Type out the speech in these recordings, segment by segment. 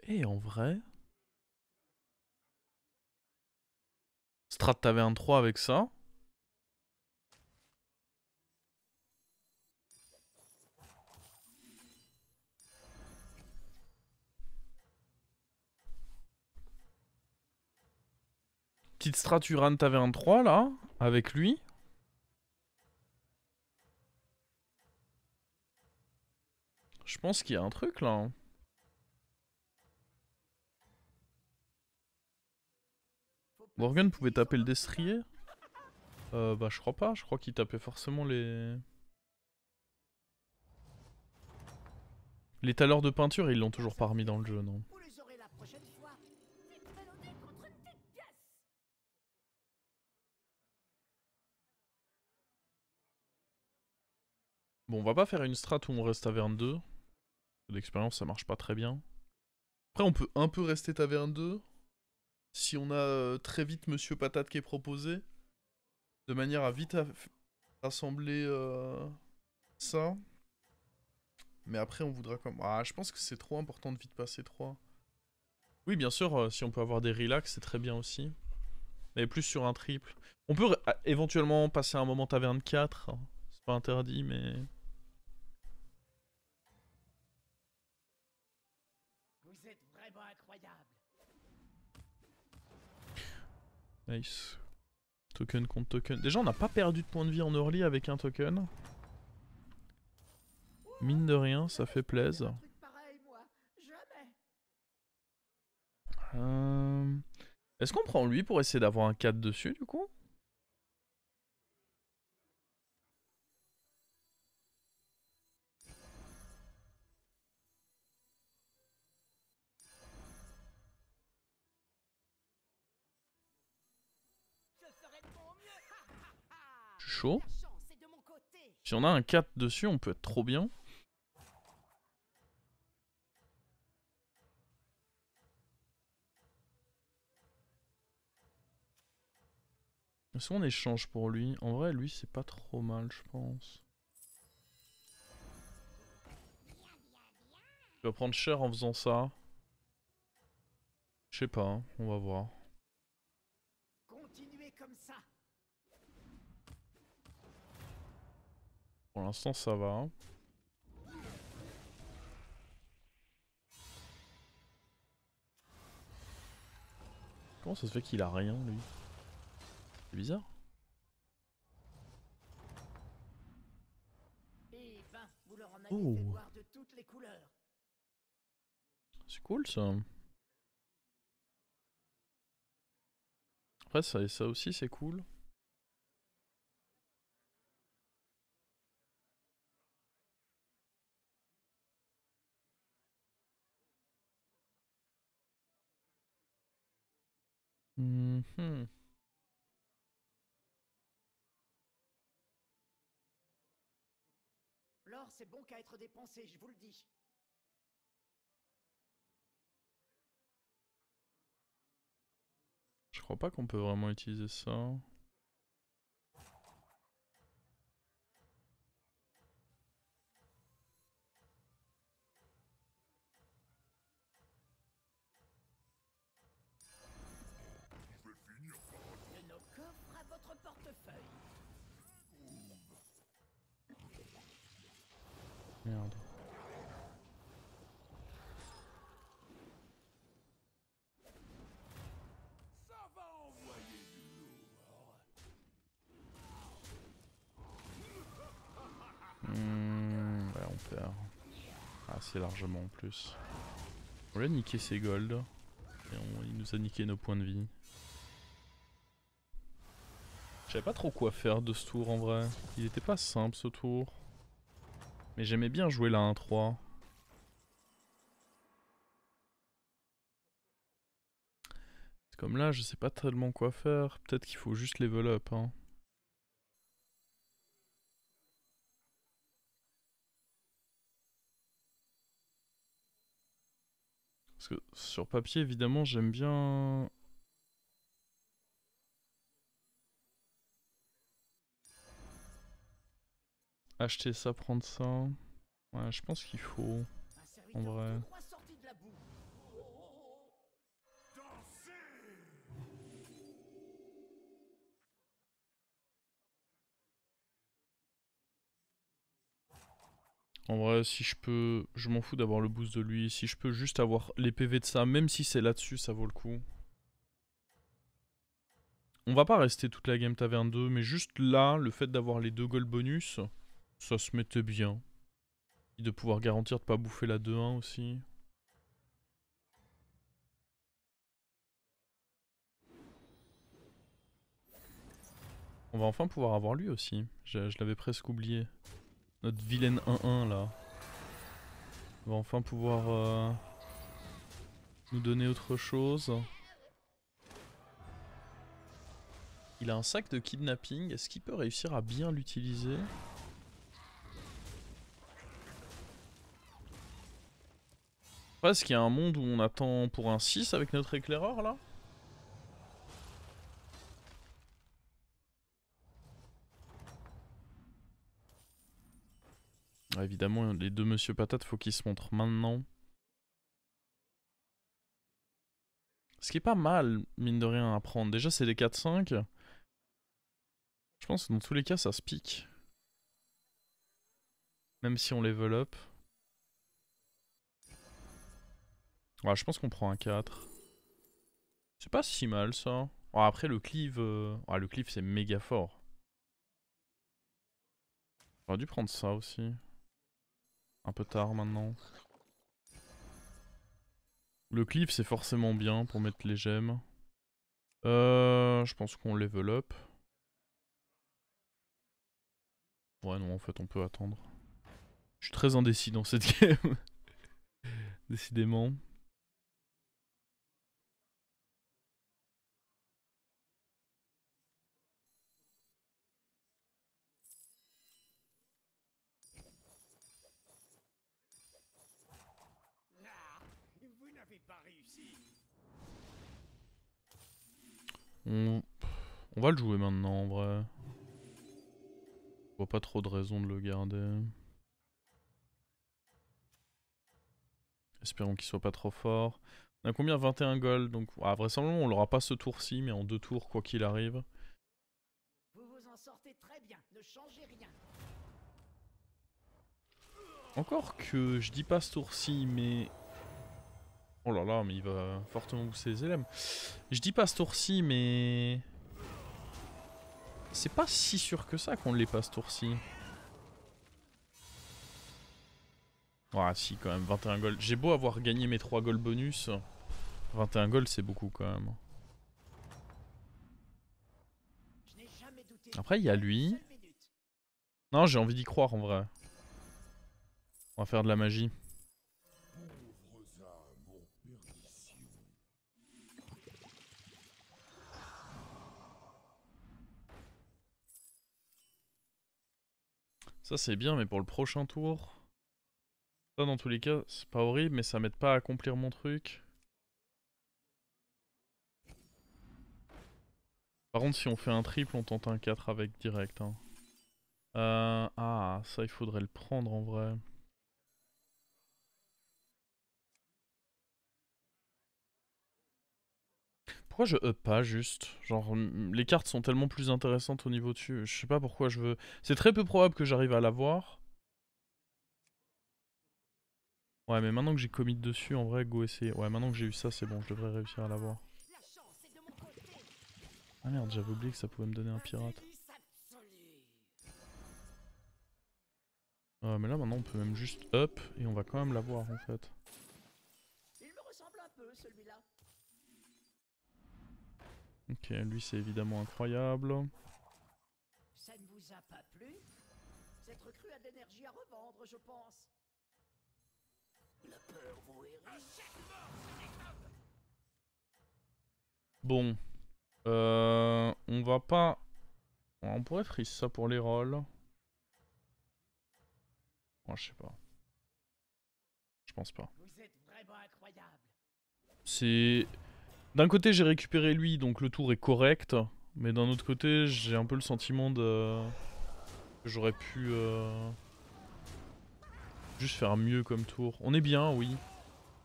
Et en vrai... Strat taverne 3 avec ça. Petite strat Uran taverne 3 là, avec lui. Je pense qu'il y a un truc là. Hein. Morgan pouvait taper le destrier. Bah je crois pas, je crois qu'il tapait forcément les... Les taleurs de peinture, ils l'ont toujours pas remis dans le jeu, non. Bon, on va pas faire une strat où on reste taverne 2. D'expérience, ça marche pas très bien. Après, on peut un peu rester taverne 2. Si on a très vite Monsieur Patate qui est proposé. De manière à vite assembler ça. Mais après, on voudra comme... Ah, je pense que c'est trop important de vite passer 3. Oui, bien sûr, si on peut avoir des relax, c'est très bien aussi. Mais plus sur un triple. On peut éventuellement passer un moment taverne 4. Hein. C'est pas interdit, mais... Vous êtes vraiment incroyable. Nice. Token contre token. Déjà, on n'a pas perdu de points de vie en early avec un token. Mine de rien, ça fait plaisir. Est-ce qu'on prend lui pour essayer d'avoir un 4 dessus, du coup? Je suis chaud. Si on a un 4 dessus, on peut être trop bien. Est-ce qu'on échange pour lui? En vrai, lui, c'est pas trop mal, je pense. Tu vas prendre cher en faisant ça. Je sais pas, hein, on va voir. Continuez comme ça. Pour l'instant, ça va. Hein. Comment ça se fait qu'il a rien, lui? C'est bizarre. Et ben, vous leur en avez Oh. fait voir de toutes les couleurs. C'est cool, ça. Après, ça aussi, c'est cool. Mhm. L'or, c'est bon qu'à être dépensé, je vous le dis. Je crois pas qu'on peut vraiment utiliser ça. De nos coffres à votre portefeuille. Merde. Ça va envoyer du lourd. Ouais, on perd. Assez largement en plus. On lui a niqué ses golds. Et il nous a niqué nos points de vie. Je savais pas trop quoi faire de ce tour en vrai. Il était pas simple ce tour. Mais j'aimais bien jouer la 1-3. Comme là, je sais pas tellement quoi faire. Peut-être qu'il faut juste level up. Hein. Parce que sur papier, évidemment, j'aime bien... Acheter ça, prendre ça. Ouais, je pense qu'il faut. En vrai. En vrai, si je peux... Je m'en fous d'avoir le boost de lui. Si je peux juste avoir les PV de ça, même si c'est là-dessus, ça vaut le coup. On va pas rester toute la game taverne 2, mais juste là, le fait d'avoir les 2 gold bonus, ça se mettait bien. Et de pouvoir garantir de pas bouffer la 2-1 aussi. On va enfin pouvoir avoir lui aussi. Je l'avais presque oublié. Notre vilaine 1-1 là. On va enfin pouvoir nous donner autre chose. Il a un sac de kidnapping. Est-ce qu'il peut réussir à bien l'utiliser? Est-ce qu'il y a un monde où on attend pour un 6 avec notre éclaireur là? Ouais, évidemment, les 2 Monsieur Patate, faut qu'ils se montrent maintenant. Ce qui est pas mal, mine de rien, à prendre. Déjà, c'est des 4-5. Je pense que dans tous les cas, ça se pique. Même si on level up. Ouais, je pense qu'on prend un 4. C'est pas si mal, ça. Oh, après, le cleave... le cleave, c'est méga fort. J'aurais dû prendre ça aussi. Un peu tard, maintenant. Le cleave, c'est forcément bien pour mettre les gemmes. Je pense qu'on level up. Ouais, non, en fait, on peut attendre. Je suis très indécis dans cette game. Décidément. Vous n'avez pas réussi. On va le jouer maintenant, en vrai. Je vois pas trop de raison de le garder. Espérons qu'il soit pas trop fort. On a combien? 21 gold, donc vraisemblablement on l'aura pas ce tour-ci, mais en 2 tours quoi qu'il arrive. Vous vous en sortez très bien, ne changez rien. Encore que je dis pas ce tour-ci, mais... Oh là là, mais il va fortement booster les LM. Je dis pas ce tour-ci, mais... C'est pas si sûr que ça qu'on l'ait pas ce tour-ci. Ah si, quand même, 21 gold. J'ai beau avoir gagné mes 3 gold bonus. 21 gold, c'est beaucoup quand même. Je n'ai jamais douté. Après, il y a lui. Non, j'ai envie d'y croire en vrai. On va faire de la magie. Ça c'est bien, mais pour le prochain tour... Ça dans tous les cas, c'est pas horrible, mais ça m'aide pas à accomplir mon truc. Par contre, si on fait un triple, on tente un 4 avec direct. Hein. Ça il faudrait le prendre en vrai. Pourquoi je up pas juste? Genre, les cartes sont tellement plus intéressantes au niveau dessus. Je sais pas pourquoi je veux... C'est très peu probable que j'arrive à l'avoir. Ouais, mais maintenant que j'ai commit dessus, en vrai, go essayer. Ouais, maintenant que j'ai eu ça, c'est bon, je devrais réussir à l'avoir. Ah merde, j'avais oublié que ça pouvait me donner un pirate. Mais là, maintenant, on peut même juste up et on va quand même l'avoir en fait. Il me ressemble un peu celui-là. Ok, lui, c'est évidemment incroyable. Ça ne vous a pas plu? Cette recrue a de l'énergie à revendre, je pense. La peur vous hérisse. Bon. On va pas... On pourrait freeze ça pour les rolls. Moi, je sais pas. Je pense pas. Vous êtes vraiment incroyable. C'est... D'un côté, j'ai récupéré lui, donc le tour est correct. Mais d'un autre côté, j'ai un peu le sentiment de... que j'aurais pu... juste faire mieux comme tour. On est bien, oui.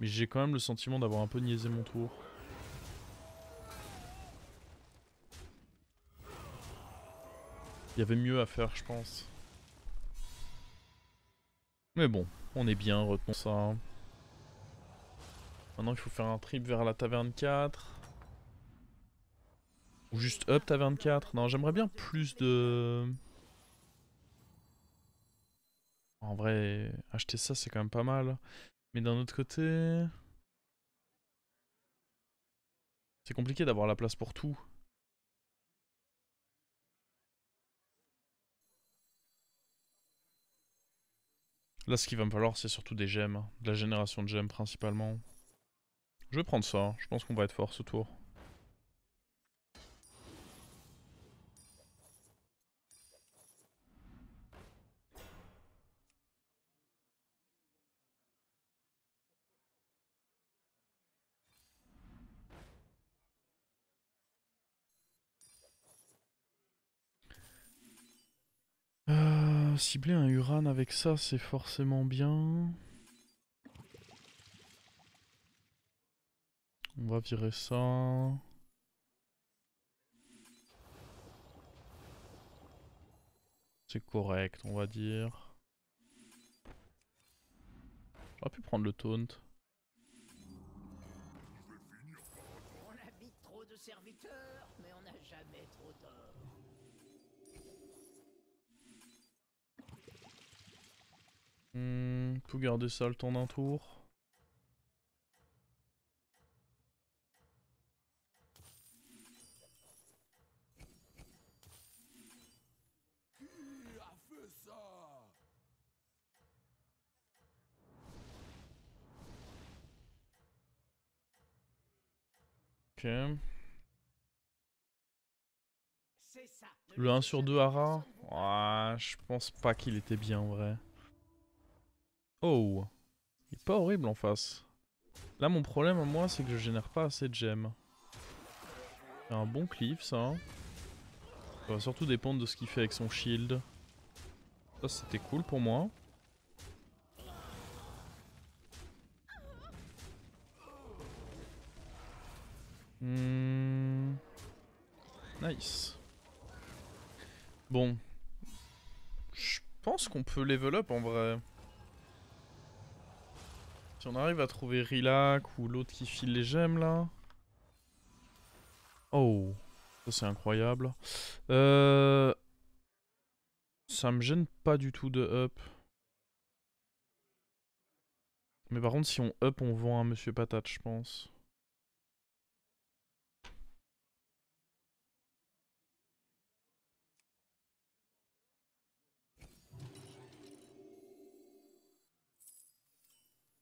Mais j'ai quand même le sentiment d'avoir un peu niaisé mon tour. Il y avait mieux à faire, je pense. Mais bon, on est bien, retenons ça. Maintenant il faut faire un trip vers la taverne 4. Ou juste up taverne 4. Non, j'aimerais bien plus de... En vrai, acheter ça c'est quand même pas mal. Mais d'un autre côté... C'est compliqué d'avoir la place pour tout. Là ce qu'il va me falloir c'est surtout des gemmes. De la génération de gemmes principalement. Je vais prendre ça, je pense qu'on va être fort ce tour. Cibler un Uran avec ça, c'est forcément bien. On va virer ça. C'est correct, on va dire. J'aurais pu prendre le taunt. On a vite trop de serviteurs, mais on n'a jamais trop d'or. Faut garder ça le temps d'un tour. Qui a fait ça? Ok. C'est ça. Le 1 sur 2 Hara. Ouais, je pense pas qu'il était bien en vrai. Oh. Il est pas horrible en face. Là mon problème à moi c'est que je génère pas assez de gemmes. C'est un bon cleave ça. Ça va surtout dépendre de ce qu'il fait avec son shield. Ça c'était cool pour moi. Nice. Bon. Je pense qu'on peut level up en vrai. Si on arrive à trouver Rilac ou l'autre qui file les gemmes là. Oh. Ça c'est incroyable. Ça me gêne pas du tout de up. Mais par contre si on up on vend un Monsieur Patate je pense.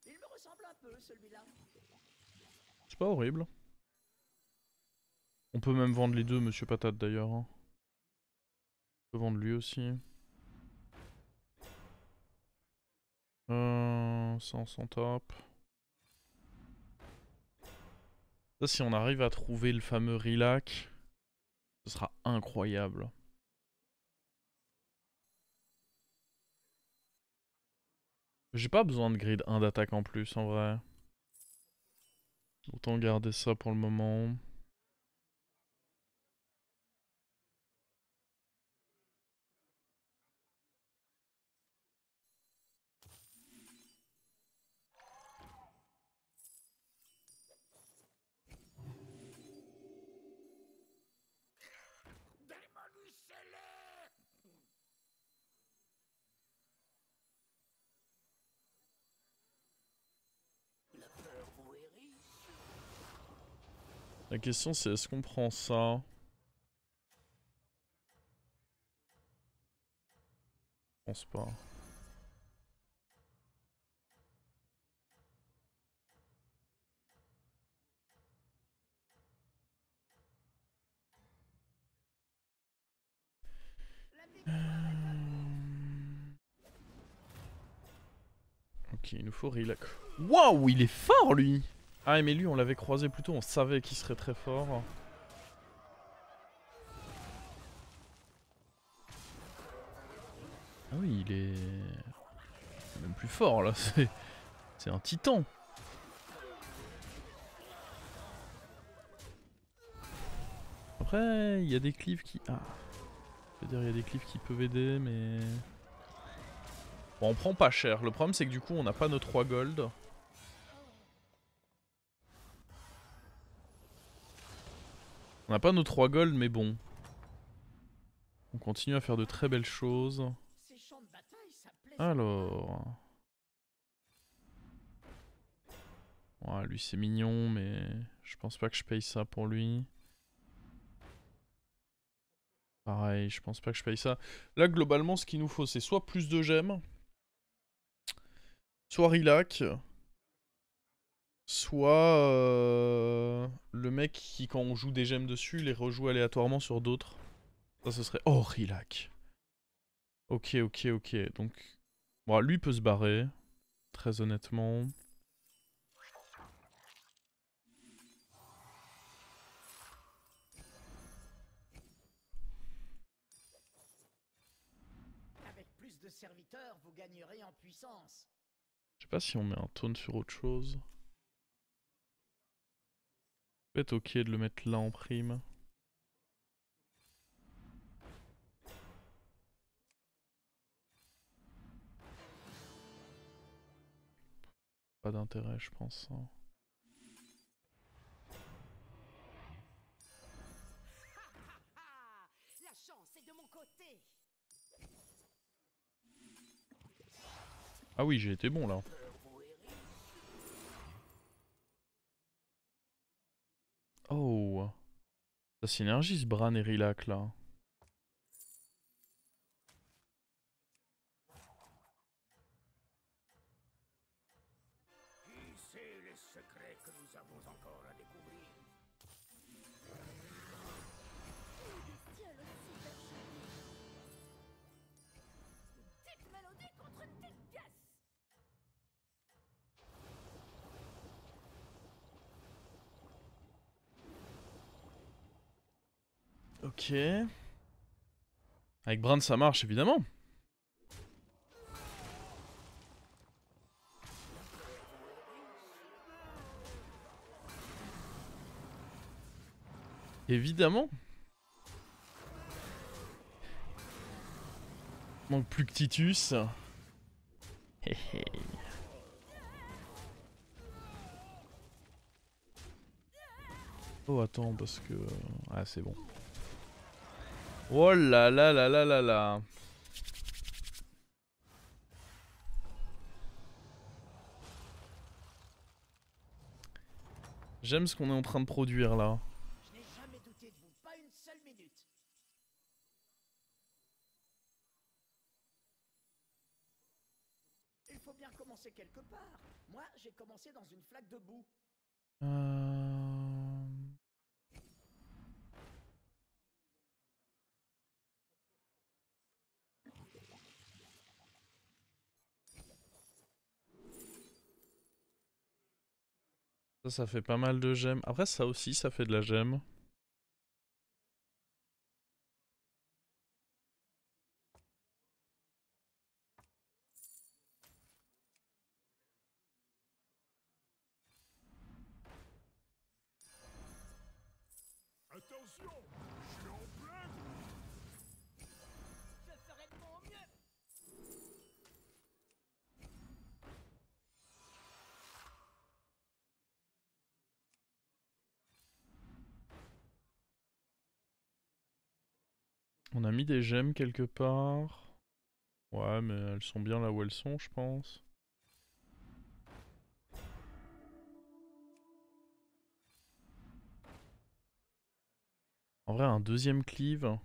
Il me ressemble un peu, celui-là. C'est pas horrible. On peut même vendre les deux Monsieur Patate d'ailleurs. On peut vendre lui aussi. Ça on s'en tape. Ça si on arrive à trouver le fameux Rilac, ce sera incroyable. J'ai pas besoin de grid 1 d'attaque en plus en vrai. Autant garder ça pour le moment. Démolissez-les! La peur vous hérisse. La question c'est est-ce qu'on prend ça? Je pense pas. La victoire est à nous. Ok, il nous faut Rilac. Waouh, il est fort lui! Ah mais lui on l'avait croisé plus tôt, on savait qu'il serait très fort. Ah oui, il est même plus fort là, c'est un titan. Après, il y a des cleaves qui... Ah. Je veux dire, il y a des cleaves qui peuvent aider, mais... Bon, on prend pas cher. Le problème, c'est que du coup, on n'a pas nos 3 gold. On n'a pas nos 3 gold, mais bon. On continue à faire de très belles choses. Ces champs de bataille, ça plaisait. Alors... Ouais, lui c'est mignon, mais je pense pas que je paye ça pour lui. Pareil, je pense pas que je paye ça. Là, globalement, ce qu'il nous faut, c'est soit plus de gemmes, soit Rilac, soit le mec qui, quand on joue des gemmes dessus, les rejoue aléatoirement sur d'autres. Ça, ce serait... Oh, Rilac. Ok, ok, ok. Donc, bon, lui peut se barrer, très honnêtement. Avec plus de serviteurs, vous gagnerez en puissance. Je sais pas si on met un taunt sur autre chose. Peut-être ok de le mettre là en prime. Pas d'intérêt, je pense. Hein. La chance est de mon côté. Ah oui, j'ai été bon là. Oh. Ça synergise Bran et Rilac là. Qui sait les secrets que nous avons encore à découvrir? Petite mélodie contre une petite pièce. Ok. Avec Bran ça marche évidemment. Évidemment. Manque plus que Titus. Oh attends parce que... Ah c'est bon. Oh là là là là là là. J'aime ce qu'on est en train de produire là. Je n'ai jamais douté de vous, pas une seule minute. Il faut bien commencer quelque part. Moi, j'ai commencé dans une flaque de boue. Ça fait pas mal de gemmes. Après ça aussi, ça fait de la gemme. Attention, je suis en plein. Je ferai de mon mieux. On a mis des gemmes quelque part. Ouais, mais elles sont bien là où elles sont, je pense. En vrai, un deuxième cleave.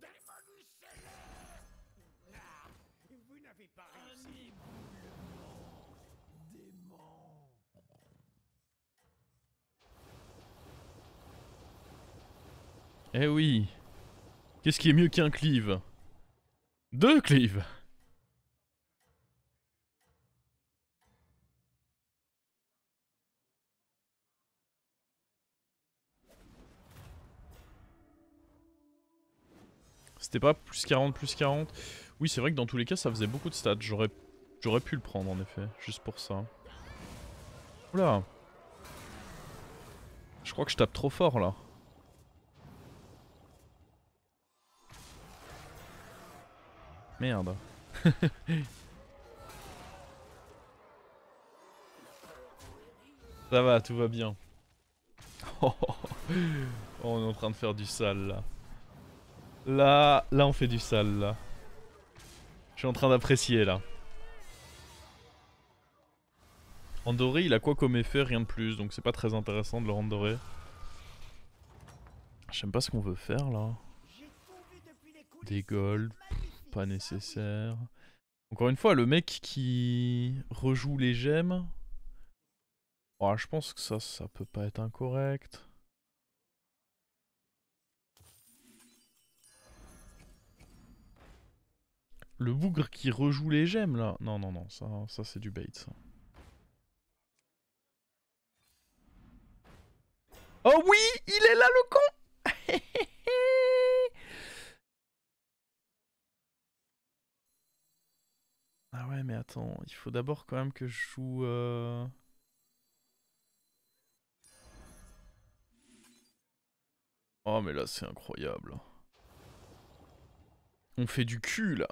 Démolissez-les! Ah, vous n'avez pas réussi. Démon. Eh oui. Qu'est-ce qui est mieux qu'un cleave? 2 cleaves. C'était pas plus 40, plus 40. Oui, c'est vrai que dans tous les cas, ça faisait beaucoup de stats. J'aurais pu le prendre en effet, juste pour ça. Oula. Je crois que je tape trop fort là. Merde. Ça va, tout va bien. Oh, on est en train de faire du sale là. Là on fait du sale là. Je suis en train d'apprécier là. En doré, il a quoi comme effet? Rien de plus, donc c'est pas très intéressant de le rendre doré. J'aime pas ce qu'on veut faire là. Des golds, pas nécessaire. Encore une fois, le mec qui rejoue les gemmes. Oh, je pense que ça peut pas être incorrect. Le bougre qui rejoue les gemmes là. Non, non, non, ça c'est du bait ça. Oh oui, il est là le con. Ah ouais, mais attends, il faut d'abord quand même que je joue... Oh mais là c'est incroyable. On fait du cul là.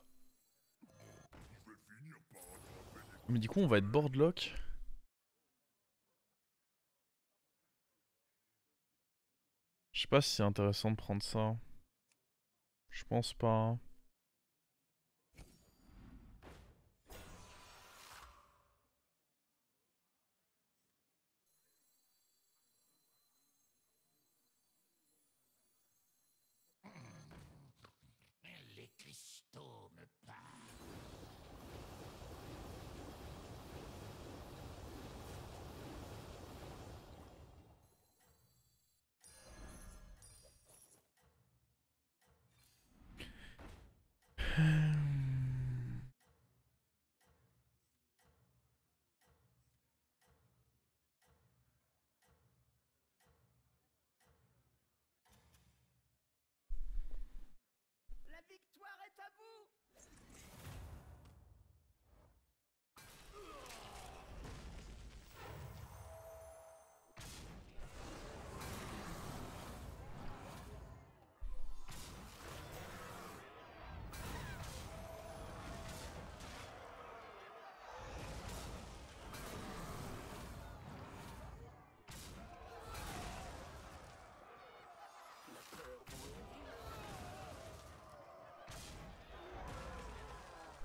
Mais du coup on va être boardlock. Je sais pas si c'est intéressant de prendre ça. Je pense pas. Les cristaux me parlent. La victoire est à vous.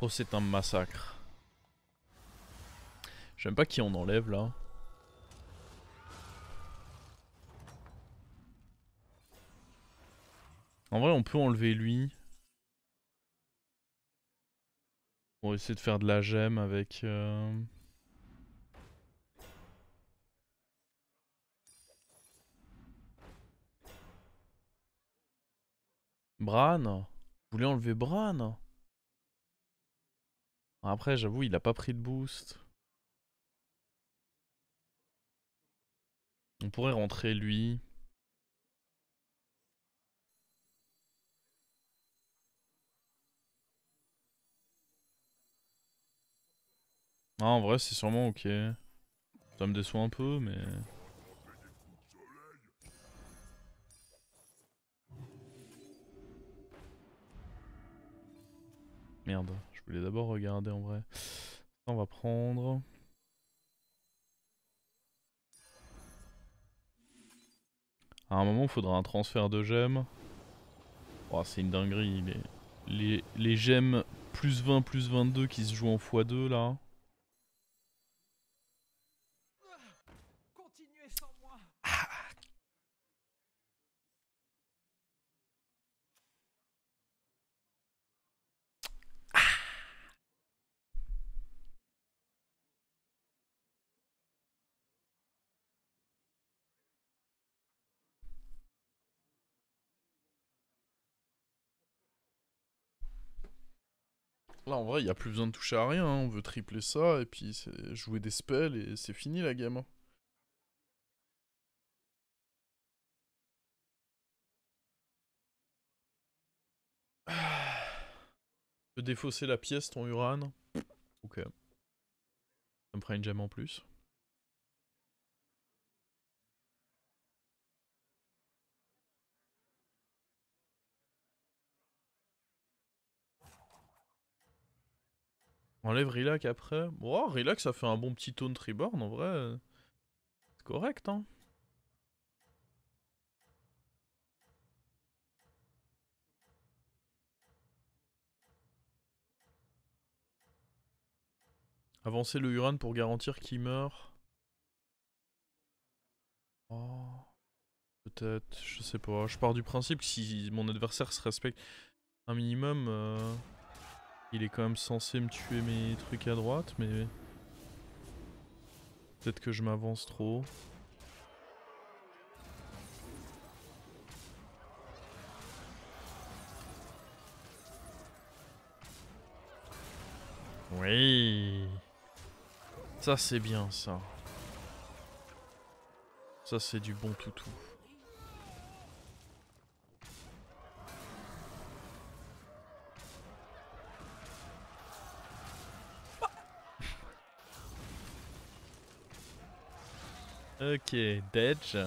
Oh c'est un massacre. J'aime pas qui on enlève là. En vrai on peut enlever lui. On va essayer de faire de la gemme avec... Bran. Vous voulez enlever Bran? Après j'avoue il a pas pris de boost. On pourrait rentrer lui. Ah, en vrai c'est sûrement ok. Ça me déçoit un peu mais... Merde, je voulais d'abord regarder en vrai. On va prendre... À un moment il faudra un transfert de gemmes. Oh, c'est une dinguerie. Les gemmes plus 20 plus 22 qui se jouent en x2 là. Continuez sans moi. Là en vrai il n'y a plus besoin de toucher à rien, hein. On veut tripler ça et puis c'est jouer des spells et c'est fini la game. Je peux défausser la pièce ton Uran. Ok. Ça me fera une gemme en plus. On enlève Relax après. Oh, Relax ça fait un bon petit taunt reborn en vrai. C'est correct hein. Avancer le Huron pour garantir qu'il meurt. Oh. Peut-être, je sais pas. Je pars du principe que si mon adversaire se respecte un minimum, il est quand même censé me tuer mes trucs à droite, mais... Peut-être que je m'avance trop. Oui. Ça c'est bien ça. Ça c'est du bon toutou. Ok, Dedge.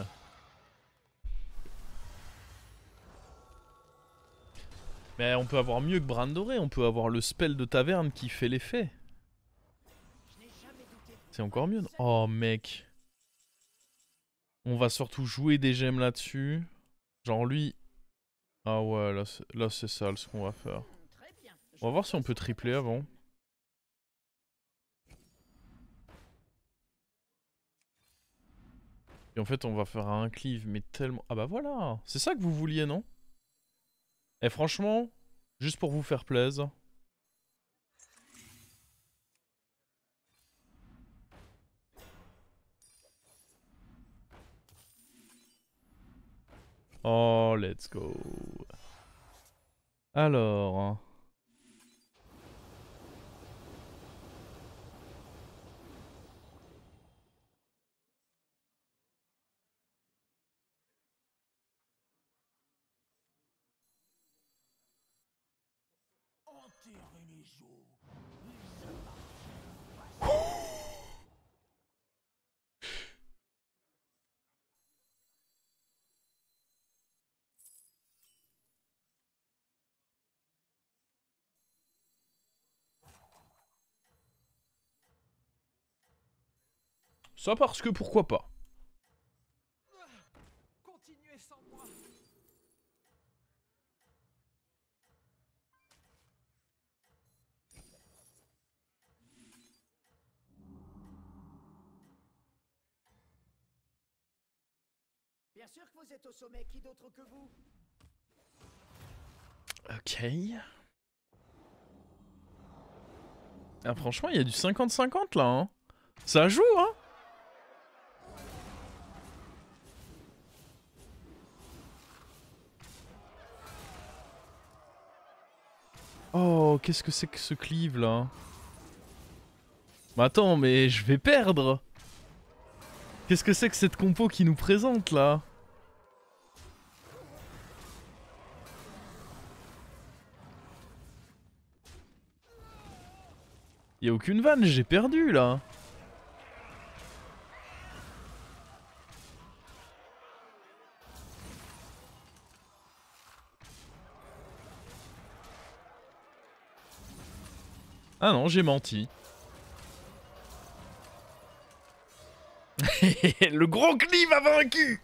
Mais on peut avoir mieux que Brandoré, on peut avoir le spell de taverne qui fait l'effet. C'est encore mieux. Oh mec. On va surtout jouer des gemmes là-dessus. Genre lui... Ah ouais, là c'est sale ce qu'on va faire. On va voir si on peut tripler avant. Et en fait on va faire un cleave mais tellement... Ah bah voilà. C'est ça que vous vouliez non? Et franchement, juste pour vous faire plaisir. Oh, let's go. Alors... Ça parce que pourquoi pas. Continuez sans moi. Bien sûr que vous êtes au sommet, qui d'autre que vous? Ok. Ah, franchement, il y a du 50-50 là. Hein. Ça joue, hein. Oh, qu'est-ce que c'est que ce cleave là? Mais attends, mais je vais perdre. Qu'est-ce que c'est que cette compo qui nous présente là? Y'a aucune vanne, j'ai perdu là. Ah non, j'ai menti. Le gros cleave a vaincu.